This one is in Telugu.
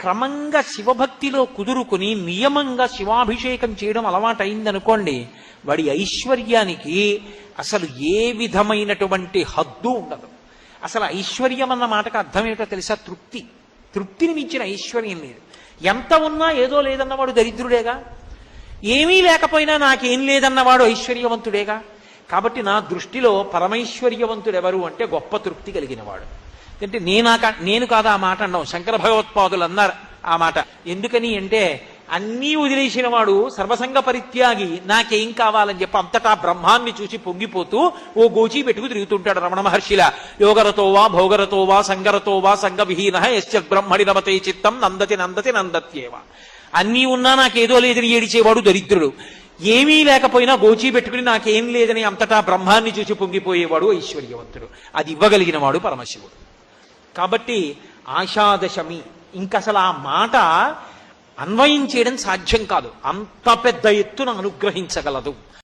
క్రమంగా శివభక్తిలో కుదురుకుని నియమంగా శివాభిషేకం చేయడం అలవాటైందనుకోండి, వాడి ఐశ్వర్యానికి అసలు ఏ విధమైనటువంటి హద్దు ఉండదు. అసలు ఐశ్వర్యం అన్న మాటకు అర్థం ఏమిటో తెలుసా? తృప్తి. తృప్తిని మించిన ఐశ్వర్యం లేదు. ఎంత ఉన్నా ఏదో లేదన్నవాడు దరిద్రుడేగా, ఏమీ లేకపోయినా నాకేం లేదన్నవాడు ఐశ్వర్యవంతుడేగా. కాబట్టి నా దృష్టిలో పరమైశ్వర్యవంతుడు ఎవరు అంటే గొప్ప తృప్తి కలిగినవాడు. అంటే నేను కాదా ఆ మాట అన్నాం, శంకర భగవత్పాదులు అన్నారు ఆ మాట. ఎందుకని అంటే అన్నీ వదిలేసిన వాడు సర్వసంగ పరిత్యాగి నాకేం కావాలని చెప్పి అంతటా బ్రహ్మాన్ని చూసి పొంగిపోతూ ఓ గోచీ పెట్టుకు తిరుగుతుంటాడు రమణ మహర్షిలా. యోగరతో వా భోగరతో వా సంగరతో వా సంగ విహీన యశ్చ బ్రహ్మణి రమతే చిత్తం నందతి నందతి నందత్యేవ. అన్నీ ఉన్నా నాకేదో లేదని ఏడిచేవాడు దరిద్రుడు. ఏమీ లేకపోయినా గోచీ పెట్టుకుని నాకేం లేదని అంతటా బ్రహ్మాన్ని చూసి పొంగిపోయేవాడు ఐశ్వర్యవంతుడు. అది ఇవ్వగలిగిన వాడు పరమశివుడు. కాబట్టి ఆషాదశమి ఇంకసలు ఆ మాట అన్వయం చేయడం సాధ్యం కాదు, అంత పెద్ద ఎత్తున అనుగ్రహించగలదు.